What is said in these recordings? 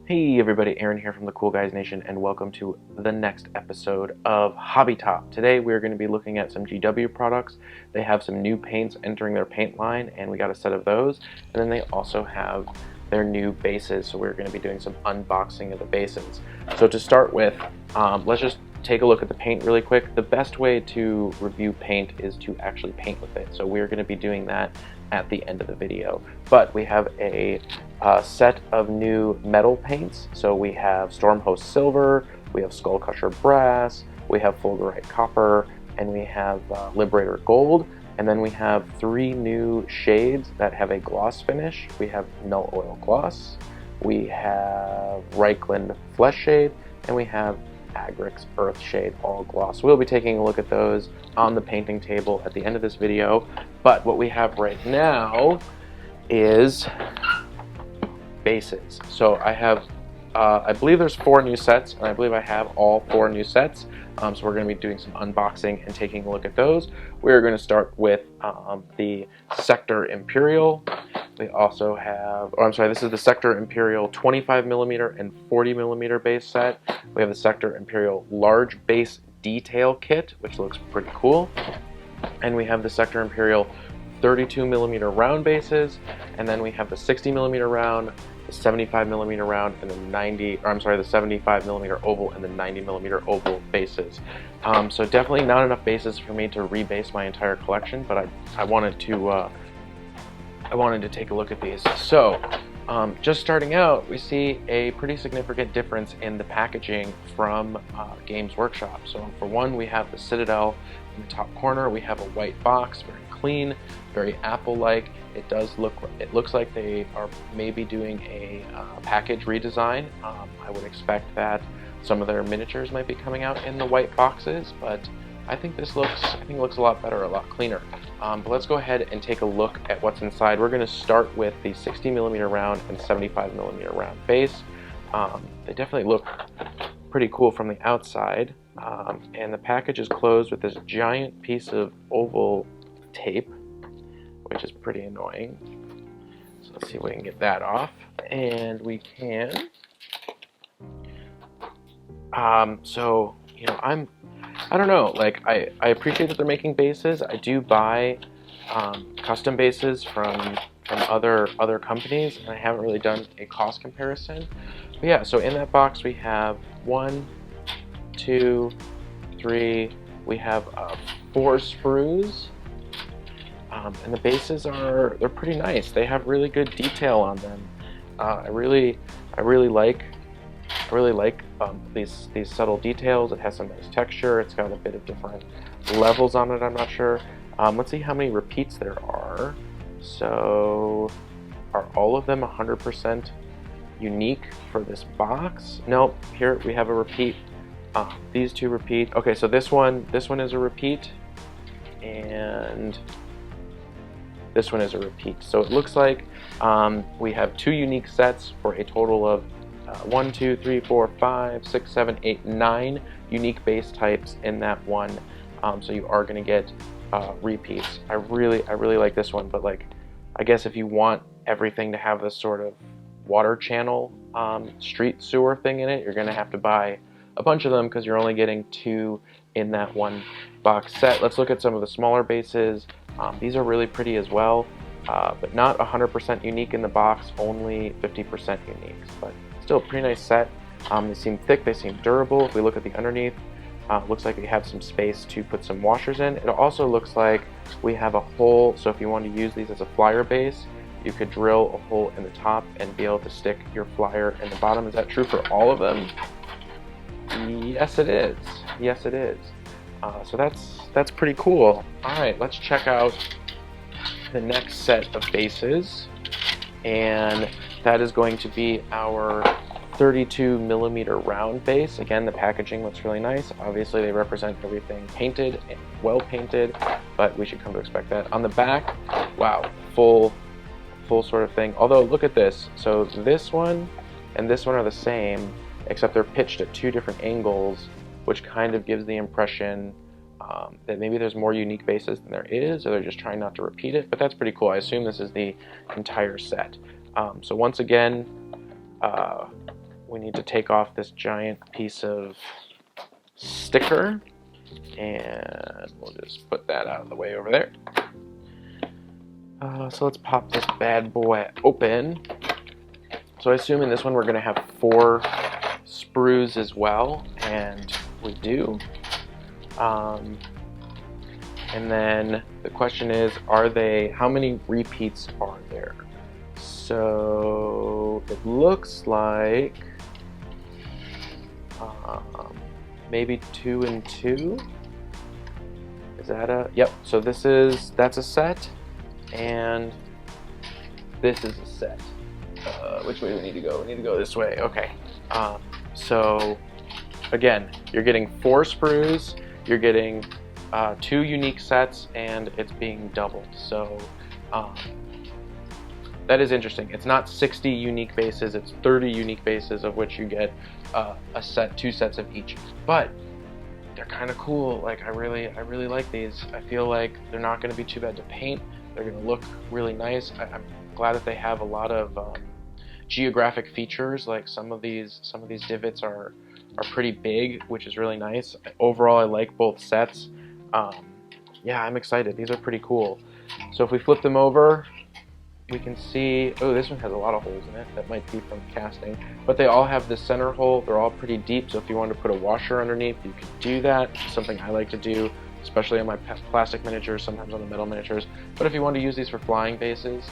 Hey everybody, Aaron here from the Cool Guys Nation, and welcome to the next episode of Hobby Top. Today we're going to be looking at some GW products. They have some new paints entering their paint line, and we got a set of those. And then they also have their new bases, so we're going to be doing some unboxing of the bases. So to start with, let's just take a look at the paint really quick. The best way to review paint is to actually paint with it, so we're going to be doing that at the end of the video. But we have a set of new metal paints. So we have Stormhost Silver, we have Skullcrusher Brass, we have Fulgurite Copper, and we have Liberator Gold. And then we have 3 new shades that have a gloss finish. We have Null Oil Gloss, we have Reikland Flesh Shade, and we have Agrix Earth Shade All Gloss. We'll be taking a look at those on the painting table at the end of this video. But what we have right now is bases. So I have, I believe there's 4 new sets, and I believe I have all 4 new sets. So we're going to be doing some unboxing and taking a look at those. We're going to start with the Sector Imperial. We also have, oh I'm sorry, this is the Sector Imperial 25mm and 40mm base set. We have the Sector Imperial large base detail kit, which looks pretty cool. And we have the Sector Imperial 32mm round bases, and then we have the 60mm round, the 75mm round, and the 75mm oval and the 90mm oval bases. So definitely not enough bases for me to rebase my entire collection, but I wanted to take a look at these. So just starting out, we see a pretty significant difference in the packaging from Games Workshop. So for one, we have the Citadel in the top corner. We have a white box, very clean, very Apple-like. It looks like they are maybe doing a package redesign. I would expect that some of their miniatures might be coming out in the white boxes, but I think it looks a lot better, a lot cleaner. But let's go ahead and take a look at what's inside. We're going to start with the 60mm round and 75mm round base. They definitely look pretty cool from the outside. And the package is closed with this giant piece of oval tape, which is pretty annoying. So let's see if we can get that off. And we can. So, you know, I don't know, like, I appreciate that they're making bases. I do buy custom bases from other companies, and I haven't really done a cost comparison. But yeah, so in that box we have 1, 2, 3, we have 4 sprues, and the bases they're pretty nice. They have really good detail on them. I really like these subtle details. It has some nice texture. It's got a bit of different levels on it, I'm not sure. Let's see how many repeats there are. So, are all of them 100% unique for this box? Nope, here we have a repeat. These 2 repeat. Okay, so this one is a repeat, and this one is a repeat. So it looks like we have 2 unique sets for a total of 1, 2, 3, 4, 5, 6, 7, 8, 9 unique base types in that one. So you are going to get repeats. I really like this one, but like, I guess if you want everything to have this sort of water channel street sewer thing in it, you're going to have to buy a bunch of them because you're only getting 2 in that one box set. Let's look at some of the smaller bases. These are really pretty as well, but not 100% unique in the box, only 50% unique. But still a pretty nice set. They seem thick, they seem durable. If we look at the underneath, looks like we have some space to put some washers in. It also looks like we have a hole, so if you want to use these as a flyer base, you could drill a hole in the top and be able to stick your flyer in the bottom. Is that true for all of them? Yes, it is. Yes, it is. So that's pretty cool. All right, let's check out the next set of bases, and that is going to be our 32mm round base. Again, the packaging looks really nice. Obviously, they represent everything painted and well painted, but we should come to expect that. On the back, wow, full sort of thing. Although, look at this. So this one and this one are the same, except they're pitched at 2 different angles, which kind of gives the impression that maybe there's more unique bases than there is, or they're just trying not to repeat it, but that's pretty cool. I assume this is the entire set. So once again, we need to take off this giant piece of sticker, and we'll just put that out of the way over there. So let's pop this bad boy open. So I assume in this one we're going to have 4 sprues as well, and we do. And then the question is, how many repeats are there? So it looks like maybe 2 and 2. Is that yep, so that's a set, and this is a set. Which way do we need to go? We need to go this way. Okay. So again, you're getting 4 sprues, you're getting 2 unique sets, and it's being doubled. So that is interesting. It's not 60 unique bases, it's 30 unique bases, of which you get a set, 2 sets of each. But they're kind of cool. Like I really like these. I feel like they're not going to be too bad to paint. They're going to look really nice. I'm glad that they have a lot of geographic features. Like some of these divots are pretty big, which is really nice. Overall, I like both sets. Yeah, I'm excited. These are pretty cool. So if we flip them over, we can see, oh, this one has a lot of holes in it. That might be from casting. But they all have the center hole. They're all pretty deep, so if you wanted to put a washer underneath, you could do that. Something I like to do, especially on my plastic miniatures, sometimes on the metal miniatures. But if you want to use these for flying bases,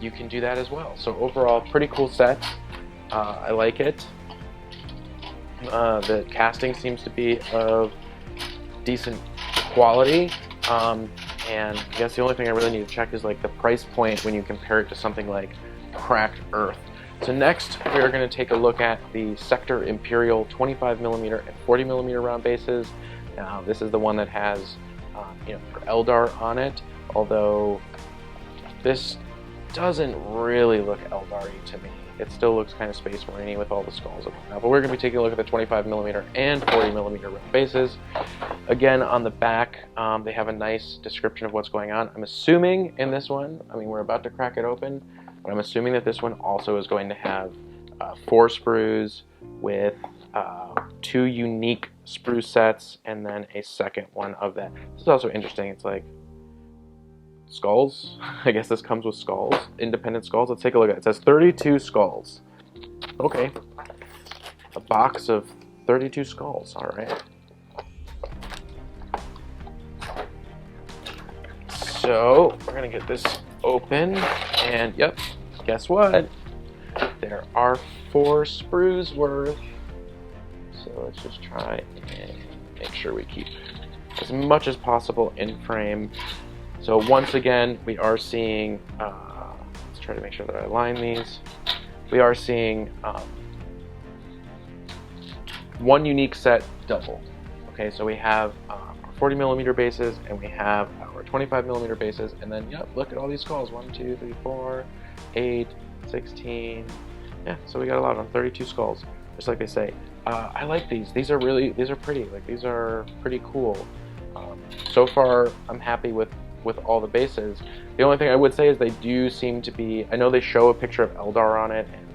you can do that as well. So overall, pretty cool set. I like it. The casting seems to be of decent quality. And I guess the only thing I really need to check is like the price point when you compare it to something like Cracked Earth. So next, we are going to take a look at the Sector Imperial 25mm and 40mm round bases. Now, this is the one that has, Eldar on it, although this doesn't really look Eldar-y to me. It still looks kind of Space Marine-y with all the skulls and whatnot. But we're going to be taking a look at the 25mm and 40mm round bases. Again, on the back, they have a nice description of what's going on. I'm assuming in this one, I mean, we're about to crack it open, but I'm assuming that this one also is going to have 4 sprues with 2 unique sprue sets, and then a second one of that. This is also interesting. It's like skulls. I guess this comes with skulls, independent skulls. Let's take a look at it. It says 32 skulls. Okay. A box of 32 skulls. All right. So we're going to get this open, and yep, guess what? There are 4 sprues worth. So let's just try and make sure we keep as much as possible in frame. So once again, we are seeing, let's try to make sure that I align these. We are seeing 1 unique set double. Okay, so we have our 40mm bases, and we have our 25mm bases, and then, yep, look at all these skulls. 1, 2, 3, 4, 8, 16. Yeah, so we got a lot of them, 32 skulls, just like they say. I like these. These are pretty. Like, these are pretty cool. So far, I'm happy with all the bases. The only thing I would say is they do seem to be, I know they show a picture of Eldar on it, and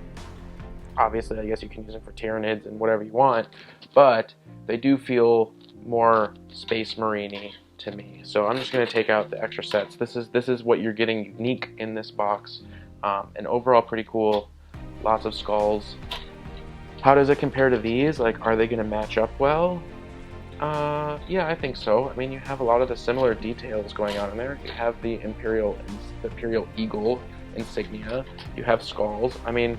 obviously I guess you can use them for Tyranids and whatever you want, but they do feel more Space Marine-y to me. So I'm just going to take out the extra sets. This is what you're getting unique in this box, and overall pretty cool. Lots of skulls. How does it compare to these? Like, are they going to match up well? Yeah, I think so. I mean, you have a lot of the similar details going on in there. You have the Imperial Eagle insignia. You have skulls. I mean,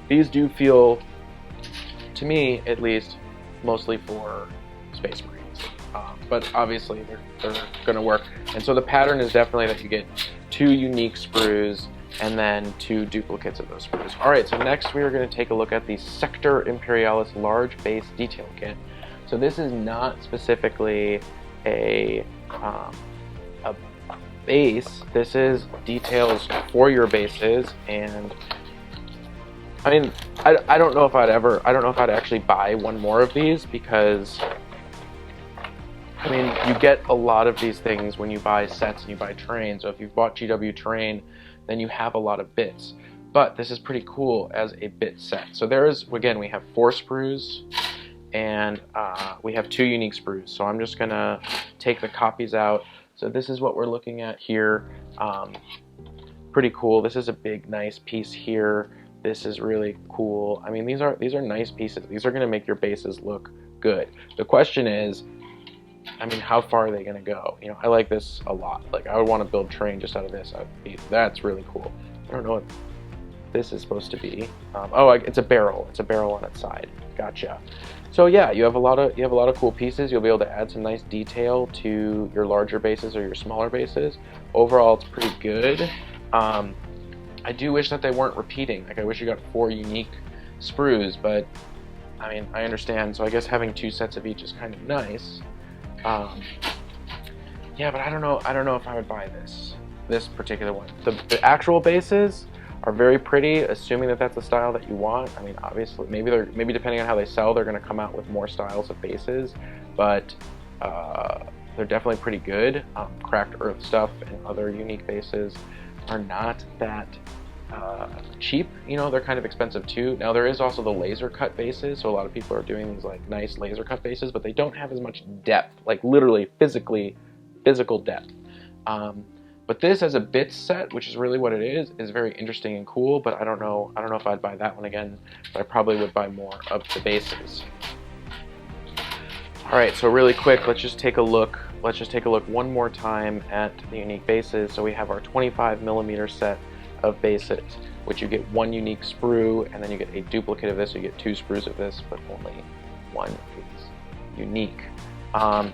these do feel, to me at least, mostly for Space Marines. But obviously, they're going to work. And so the pattern is definitely that you get 2 unique sprues and then 2 duplicates of those sprues. All right, so next we are going to take a look at the Sector Imperialis Large Base Detail Kit. So this is not specifically a base. This is details for your bases, and I mean, I don't know if I'd actually buy one more of these, because I mean, you get a lot of these things when you buy sets and you buy terrain. So if you've bought GW terrain, then you have a lot of bits. But this is pretty cool as a bit set. So there is, again, we have 4 sprues, and we have 2 unique sprues. So I'm just gonna take the copies out. So this is what we're looking at here. Pretty cool. This is a big, nice piece here. This is really cool. I mean, these are nice pieces. These are gonna make your bases look good. The question is, I mean, how far are they gonna go? You know, I like this a lot. Like, I would want to build terrain just out of this. That's really cool. I don't know what this is supposed to be. Oh, it's a barrel. It's a barrel on its side. Gotcha. So yeah, you have a lot of cool pieces. You'll be able to add some nice detail to your larger bases or your smaller bases. Overall, it's pretty good. I do wish that they weren't repeating. Like, I wish you got 4 unique sprues, but I mean, I understand. So I guess having 2 sets of each is kind of nice. Yeah, but I don't know if I would buy this particular one. The actual bases are very pretty, assuming that that's the style that you want. I mean, obviously, maybe depending on how they sell, they're going to come out with more styles of bases, but they're definitely pretty good. Cracked Earth stuff and other unique bases are not that cheap. You know, they're kind of expensive too. Now, there is also the laser cut bases, so a lot of people are doing these like nice laser cut bases, but they don't have as much depth, like literally physical depth. But this as a bit set, which is really what it is very interesting and cool, but I don't know if I'd buy that one again, but I probably would buy more of the bases. All right, so really quick, let's just take a look one more time at the unique bases. So we have our 25mm set of bases, which you get 1 unique sprue, and then you get a duplicate of this, so you get 2 sprues of this, but only 1 is unique.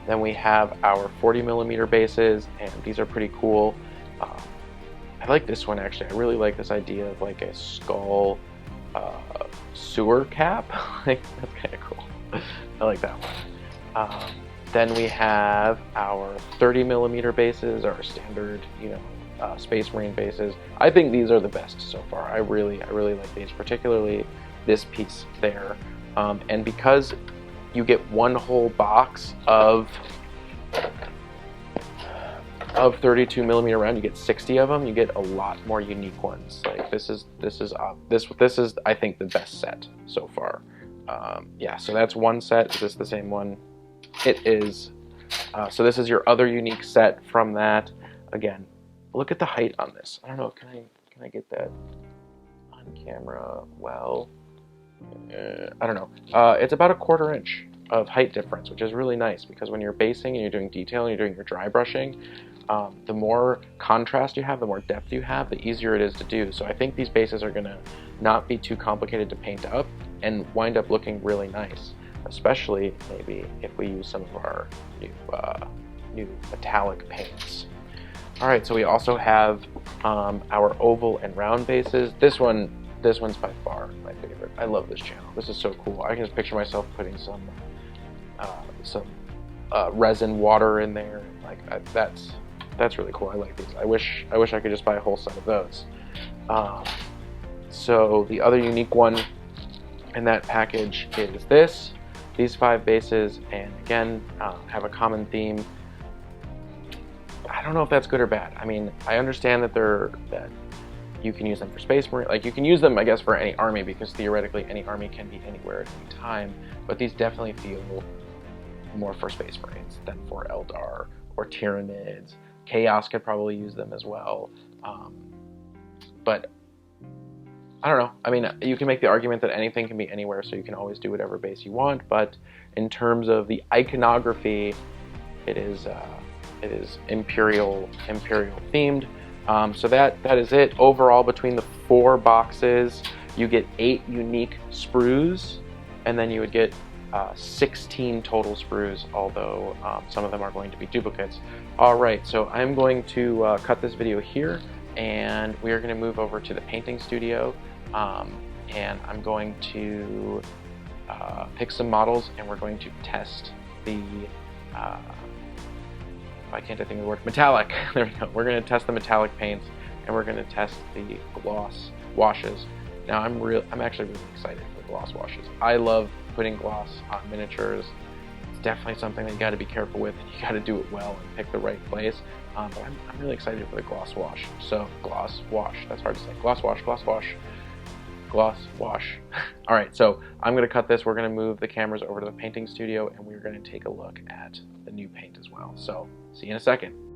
Then we have our 40mm bases, and these are pretty cool. I like this one actually. I really like this idea of like a skull sewer cap. Like, that's kind of cool. I like that one. Then we have our 30mm bases, our standard, you know, Space Marine bases. I think these are the best so far. I really like these, particularly this piece there. And because you get 1 whole box of 32mm round, you get 60 of them. You get a lot more unique ones. Like this is I think the best set so far. Yeah, so that's 1 set. Is this the same one? It is. So this is your other unique set from that. Again, look at the height on this. I don't know. Can I get that on camera? Well, I don't know. It's about a 1/4 inch of height difference, which is really nice because when you're basing and you're doing detail and you're doing your dry brushing, the more contrast you have, the more depth you have, the easier it is to do. So I think these bases are gonna not be too complicated to paint up and wind up looking really nice, especially maybe if we use some of our new metallic paints. All right, so we also have our oval and round bases. This one's by far my favorite. I love this channel. This is so cool. I can just picture myself putting some resin water in there. Like that's really cool. I like these. I wish I could just buy a whole set of those. So the other unique one in that package is these 5 bases, and again have a common theme. I don't know if that's good or bad. I mean, I understand that you can use them for Space Marine. Like, you can use them, I guess, for any army, because theoretically any army can be anywhere at any time. But these definitely feel more for Space Marines than for Eldar or Tyranids. Chaos could probably use them as well. But I don't know. I mean, you can make the argument that anything can be anywhere, so you can always do whatever base you want. But in terms of the iconography, it is Imperial themed. So that is it. Overall, between the 4 boxes, you get 8 unique sprues, and then you would get 16 total sprues, although some of them are going to be duplicates. All right, so I'm going to cut this video here, and we are going to move over to the painting studio, and I'm going to pick some models, and we're going to test the why can't I think of the word? Metallic. There we go. We're going to test the metallic paints, and we're going to test the gloss washes. Now, I'm actually really excited for gloss washes. I love putting gloss on miniatures. It's definitely something that you got to be careful with. You got to do it well and pick the right place. But I'm really excited for the gloss wash. So gloss wash, that's hard to say. Gloss wash, gloss wash, gloss wash. All right, so I'm gonna cut this. We're gonna move the cameras over to the painting studio and we're gonna take a look at the new paint as well. So see you in a second.